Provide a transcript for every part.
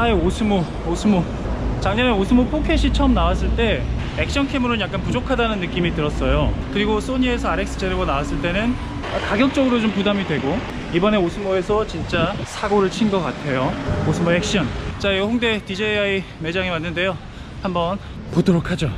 아, 오스모. 작년에 오스모 포켓이 처음 나왔을 때 액션캠으로는 약간 부족하다는 느낌이 들었어요. 그리고 소니에서 RX0가 나왔을 때는 가격적으로 좀 부담이 되고, 이번에 오스모에서 진짜 사고를 친 것 같아요. 오스모 액션. 자, 이 홍대 DJI 매장에 왔는데요, 한번 보도록 하죠.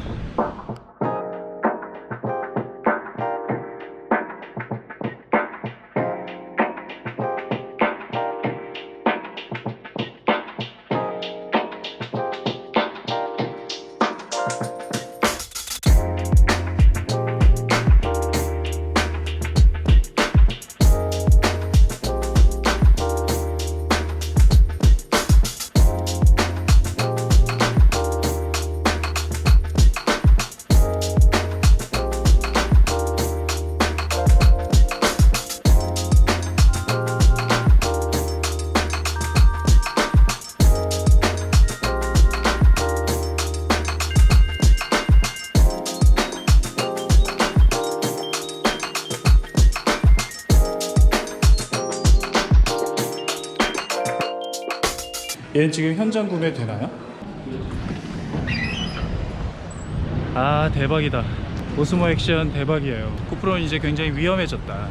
얘는 지금 현장 구매 되나요? 아, 대박이다. 오스모 액션 대박이에요. 고프로는 이제 굉장히 위험해졌다.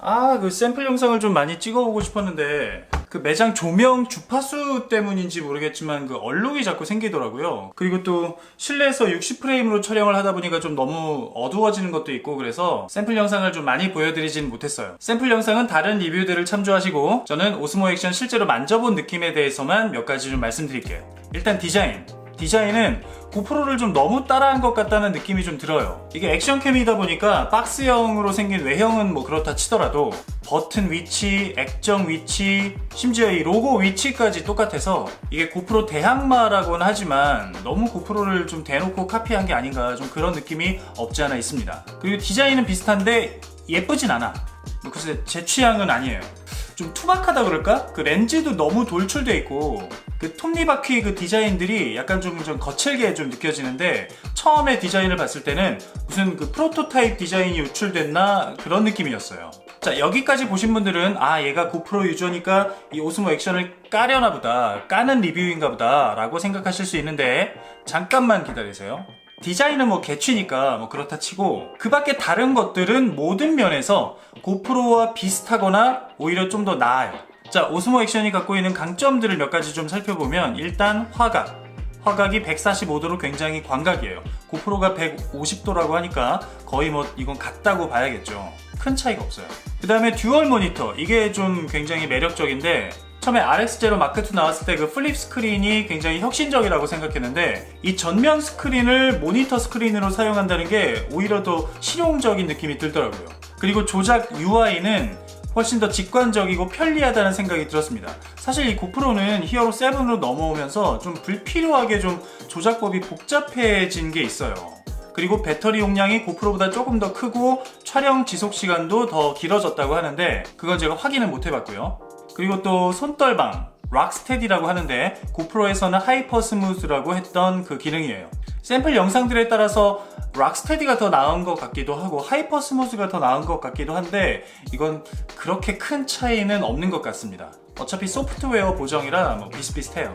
아, 그 샘플 영상을 좀 많이 찍어보고 싶었는데 그 매장 조명 주파수 때문인지 모르겠지만 그 얼룩이 자꾸 생기더라고요. 그리고 또 실내에서 60프레임으로 촬영을 하다 보니까 좀 너무 어두워지는 것도 있고, 그래서 샘플 영상을 좀 많이 보여드리진 못했어요. 샘플 영상은 다른 리뷰들을 참조하시고, 저는 오스모 액션 실제로 만져본 느낌에 대해서만 몇 가지 좀 말씀드릴게요. 일단 디자인은 고프로를 좀 너무 따라한 것 같다는 느낌이 좀 들어요. 이게 액션캠이다 보니까 박스형으로 생긴 외형은 뭐 그렇다 치더라도 버튼 위치, 액정 위치, 심지어 이 로고 위치까지 똑같아서 이게 고프로 대항마라고는 하지만 너무 고프로를 좀 대놓고 카피한 게 아닌가, 좀 그런 느낌이 없지 않아 있습니다. 그리고 디자인은 비슷한데 예쁘진 않아. 글쎄, 제 취향은 아니에요. 좀 투박하다 그럴까? 그 렌즈도 너무 돌출돼 있고, 그 톱니바퀴 그 디자인들이 약간 좀 거칠게 좀 느껴지는데, 처음에 디자인을 봤을 때는 무슨 그 프로토타입 디자인이 유출됐나 그런 느낌이었어요. 자, 여기까지 보신 분들은 아, 얘가 고프로 유저니까 이 오스모 액션을 까려나 보다, 까는 리뷰인가 보다 라고 생각하실 수 있는데, 잠깐만 기다리세요. 디자인은 뭐 개취니까 뭐 그렇다 치고, 그 밖에 다른 것들은 모든 면에서 고프로와 비슷하거나 오히려 좀 더 나아요. 자, 오스모 액션이 갖고 있는 강점들을 몇 가지 좀 살펴보면, 일단 화각이 145도로 굉장히 광각이에요. 고프로가 150도라고 하니까 거의 뭐 이건 같다고 봐야겠죠. 큰 차이가 없어요. 그 다음에 듀얼 모니터, 이게 좀 굉장히 매력적인데, 처음에 RX0 마크2 나왔을 때 그 플립 스크린이 굉장히 혁신적이라고 생각했는데, 이 전면 스크린을 모니터 스크린으로 사용한다는 게 오히려 더 실용적인 느낌이 들더라고요. 그리고 조작 UI는 훨씬 더 직관적이고 편리하다는 생각이 들었습니다. 사실 이 고프로는 히어로 7으로 넘어오면서 좀 불필요하게 좀 조작법이 복잡해진 게 있어요. 그리고 배터리 용량이 고프로보다 조금 더 크고 촬영 지속 시간도 더 길어졌다고 하는데, 그건 제가 확인은 못 해봤고요. 그리고 또 손떨방, 락스테디라고 하는데, 고프로에서는 하이퍼 스무스라고 했던 그 기능이에요. 샘플 영상들에 따라서 락스테디가 더 나은 것 같기도 하고 하이퍼 스무스가 더 나은 것 같기도 한데, 이건 그렇게 큰 차이는 없는 것 같습니다. 어차피 소프트웨어 보정이라 뭐 비슷비슷해요.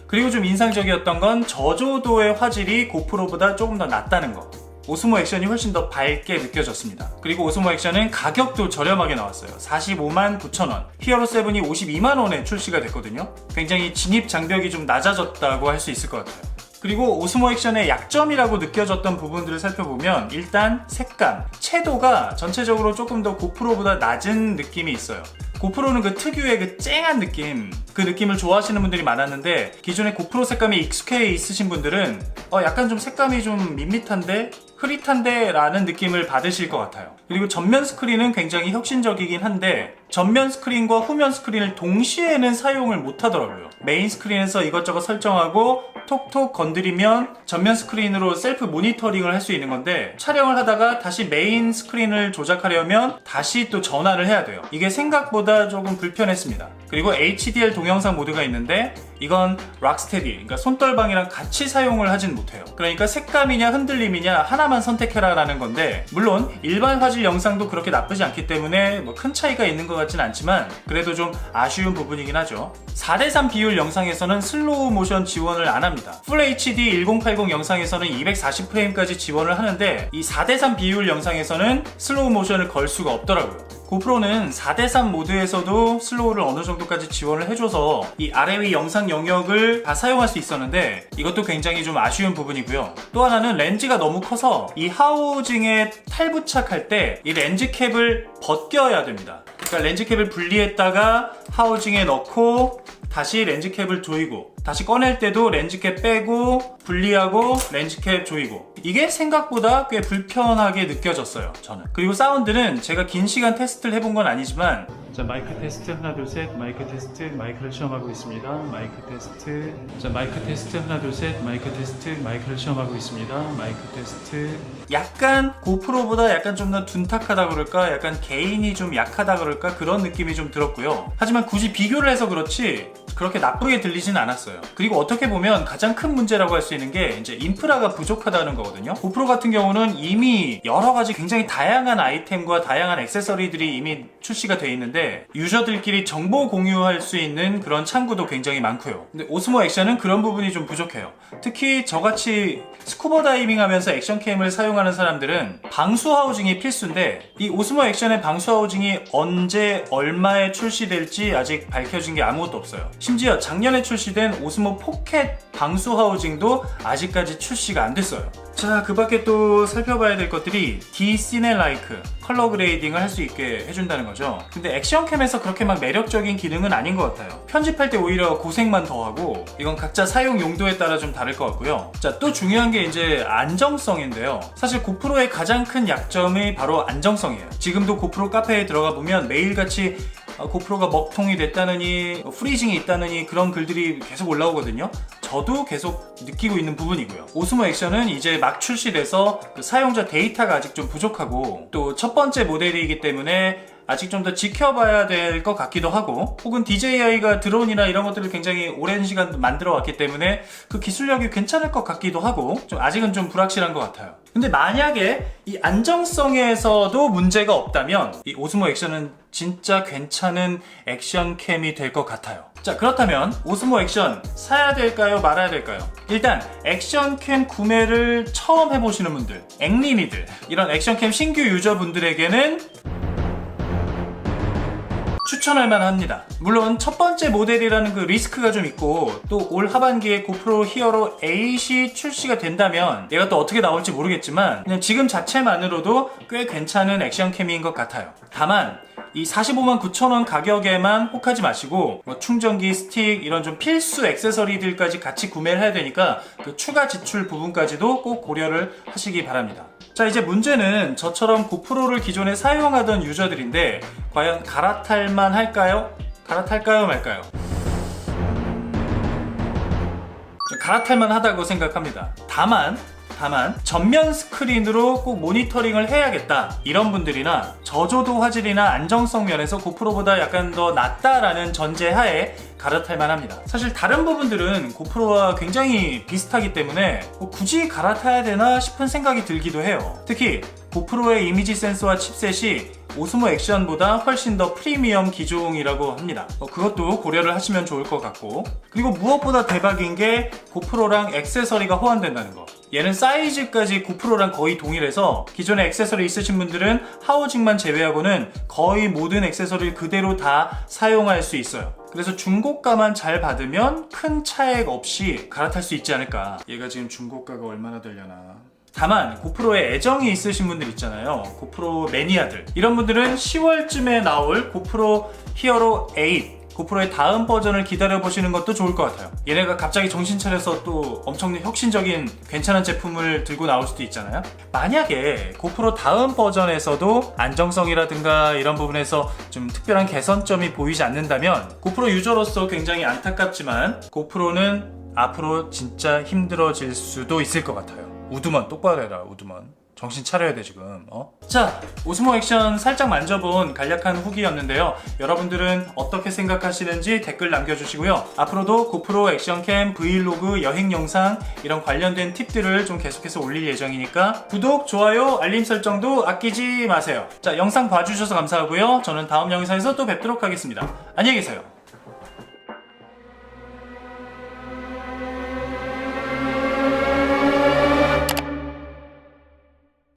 그리고 좀 인상적이었던 건 저조도의 화질이 고프로보다 조금 더 낮다는 거. 오스모 액션이 훨씬 더 밝게 느껴졌습니다. 그리고 오스모 액션은 가격도 저렴하게 나왔어요. 45만 9천원. 히어로 7이 52만 원에 출시가 됐거든요. 굉장히 진입 장벽이 좀 낮아졌다고 할 수 있을 것 같아요. 그리고 오스모 액션의 약점이라고 느껴졌던 부분들을 살펴보면, 일단 색감, 채도가 전체적으로 조금 더 고프로보다 낮은 느낌이 있어요. 고프로는 그 특유의 그 쨍한 느낌, 그 느낌을 좋아하시는 분들이 많았는데, 기존의 고프로 색감이 익숙해 있으신 분들은 약간 좀 색감이 좀 밋밋한데? 흐릿한데? 라는 느낌을 받으실 것 같아요. 그리고 전면 스크린은 굉장히 혁신적이긴 한데, 전면 스크린과 후면 스크린을 동시에는 사용을 못 하더라고요. 메인 스크린에서 이것저것 설정하고 톡톡 건드리면 전면 스크린으로 셀프 모니터링을 할 수 있는 건데, 촬영을 하다가 다시 메인 스크린을 조작하려면 다시 또 전환을 해야 돼요. 이게 생각보다 조금 불편했습니다. 그리고 HDR 동영상 모드가 있는데 이건 락스테디, 그러니까 손떨방이랑 같이 사용을 하진 못해요. 그러니까 색감이냐 흔들림이냐 하나만 선택해라 라는 건데, 물론 일반 화질 영상도 그렇게 나쁘지 않기 때문에 뭐 큰 차이가 있는 것 같진 않지만 그래도 좀 아쉬운 부분이긴 하죠. 4:3 비율 영상에서는 슬로우 모션 지원을 안 합니다. 풀 HD 1080 영상에서는 240프레임까지 지원을 하는데 이 4:3 비율 영상에서는 슬로우 모션을 걸 수가 없더라고요. 고프로는 4:3 모드에서도 슬로우를 어느 정도까지 지원을 해줘서 이 아래 위 영상 영역을 다 사용할 수 있었는데 이것도 굉장히 좀 아쉬운 부분이고요. 또 하나는 렌즈가 너무 커서 이 하우징에 탈부착할 때 이 렌즈 캡을 벗겨야 됩니다. 그러니까 렌즈 캡을 분리했다가 하우징에 넣고 다시 렌즈 캡을 조이고 다시 꺼낼 때도 렌즈 캡 빼고 분리하고 렌즈 캡 조이고, 이게 생각보다 꽤 불편하게 느껴졌어요, 저는. 그리고 사운드는 제가 긴 시간 테스트를 해본 건 아니지만, 자, 마이크 테스트 하나 둘 셋, 마이크 테스트, 마이크를 시험하고 있습니다. 마이크 테스트, 자, 마이크 테스트 하나 둘 셋, 마이크 테스트, 마이크를 시험하고 있습니다. 마이크 테스트. 약간 고프로보다 약간 좀 더 둔탁하다 그럴까, 약간 개인이 좀 약하다 그럴까, 그런 느낌이 좀 들었고요. 하지만 굳이 비교를 해서 그렇지 그렇게 나쁘게 들리진 않았어요. 그리고 어떻게 보면 가장 큰 문제라고 할 수 있는 게 이제 인프라가 부족하다는 거거든요. 고프로 같은 경우는 이미 여러 가지 굉장히 다양한 아이템과 다양한 액세서리들이 이미 출시가 돼 있는데 유저들끼리 정보 공유할 수 있는 그런 창구도 굉장히 많고요. 근데 오스모 액션은 그런 부분이 좀 부족해요. 특히 저같이 스쿠버 다이빙 하면서 액션캠을 사용하는 사람들은 방수 하우징이 필수인데 이 오스모 액션의 방수 하우징이 언제 얼마에 출시될지 아직 밝혀진 게 아무것도 없어요. 심지어 작년에 출시된 오스모 포켓 방수 하우징도 아직까지 출시가 안 됐어요. 자, 그 밖에 또 살펴봐야 될 것들이 D-Cine-like 컬러 그레이딩을 할 수 있게 해준다는 거죠. 근데 액션캠에서 그렇게 막 매력적인 기능은 아닌 것 같아요. 편집할 때 오히려 고생만 더 하고, 이건 각자 사용 용도에 따라 좀 다를 것 같고요. 자, 또 중요한 게 이제 안정성인데요. 사실 고프로의 가장 큰 약점이 바로 안정성이에요. 지금도 고프로 카페에 들어가 보면 매일같이 고프로가 먹통이 됐다느니 프리징이 있다느니 그런 글들이 계속 올라오거든요. 저도 계속 느끼고 있는 부분이고요. 오스모 액션은 이제 막 출시돼서 그 사용자 데이터가 아직 좀 부족하고, 또 첫 번째 모델이기 때문에 아직 좀 더 지켜봐야 될 것 같기도 하고, 혹은 DJI가 드론이나 이런 것들을 굉장히 오랜 시간 만들어 왔기 때문에 그 기술력이 괜찮을 것 같기도 하고, 좀 아직은 좀 불확실한 것 같아요. 근데 만약에 이 안정성에서도 문제가 없다면 이 오스모 액션은 진짜 괜찮은 액션캠이 될 것 같아요. 자, 그렇다면 오스모 액션 사야 될까요? 말아야 될까요? 일단 액션캠 구매를 처음 해보시는 분들, 앵님이들, 이런 액션캠 신규 유저분들에게는 추천할 만합니다. 물론 첫 번째 모델이라는 그 리스크가 좀 있고, 또 올 하반기에 고프로 히어로 8이 출시가 된다면 얘가 또 어떻게 나올지 모르겠지만 그냥 지금 자체만으로도 꽤 괜찮은 액션캠인 것 같아요. 다만 이 459,000원 가격에만 혹하지 마시고 뭐 충전기, 스틱 이런 좀 필수 액세서리들까지 같이 구매를 해야 되니까 그 추가 지출 부분까지도 꼭 고려를 하시기 바랍니다. 자, 이제 문제는 저처럼 고프로를 기존에 사용하던 유저들인데 과연 갈아탈만 할까요? 갈아탈까요 말까요? 좀 갈아탈만 하다고 생각합니다. 다만 전면 스크린으로 꼭 모니터링을 해야겠다 이런 분들이나 저조도 화질이나 안정성 면에서 고프로보다 약간 더 낫다라는 전제하에 갈아탈만 합니다. 사실 다른 부분들은 고프로와 굉장히 비슷하기 때문에 굳이 갈아타야 되나 싶은 생각이 들기도 해요. 특히 고프로의 이미지 센서와 칩셋이 오스모 액션보다 훨씬 더 프리미엄 기종이라고 합니다. 그것도 고려를 하시면 좋을 것 같고, 그리고 무엇보다 대박인 게 고프로랑 액세서리가 호환된다는 거. 얘는 사이즈까지 고프로랑 거의 동일해서 기존에 액세서리 있으신 분들은 하우징만 제외하고는 거의 모든 액세서리를 그대로 다 사용할 수 있어요. 그래서 중고가만 잘 받으면 큰 차액 없이 갈아탈 수 있지 않을까. 얘가 지금 중고가가 얼마나 되려나. 다만 고프로에 애정이 있으신 분들 있잖아요. 고프로 매니아들. 이런 분들은 10월쯤에 나올 고프로 히어로 8, 고프로의 다음 버전을 기다려보시는 것도 좋을 것 같아요. 얘네가 갑자기 정신 차려서 또 엄청난 혁신적인 괜찮은 제품을 들고 나올 수도 있잖아요. 만약에 고프로 다음 버전에서도 안정성이라든가 이런 부분에서 좀 특별한 개선점이 보이지 않는다면 고프로 유저로서 굉장히 안타깝지만 고프로는 앞으로 진짜 힘들어질 수도 있을 것 같아요. 우드먼 똑바로 해라, 우드먼. 정신 차려야 돼 지금. 자, 오스모 액션 살짝 만져본 간략한 후기였는데요. 여러분들은 어떻게 생각하시는지 댓글 남겨주시고요. 앞으로도 고프로 액션캠, 브이로그, 여행 영상 이런 관련된 팁들을 좀 계속해서 올릴 예정이니까 구독, 좋아요, 알림 설정도 아끼지 마세요. 자, 영상 봐주셔서 감사하고요. 저는 다음 영상에서 또 뵙도록 하겠습니다. 안녕히 계세요.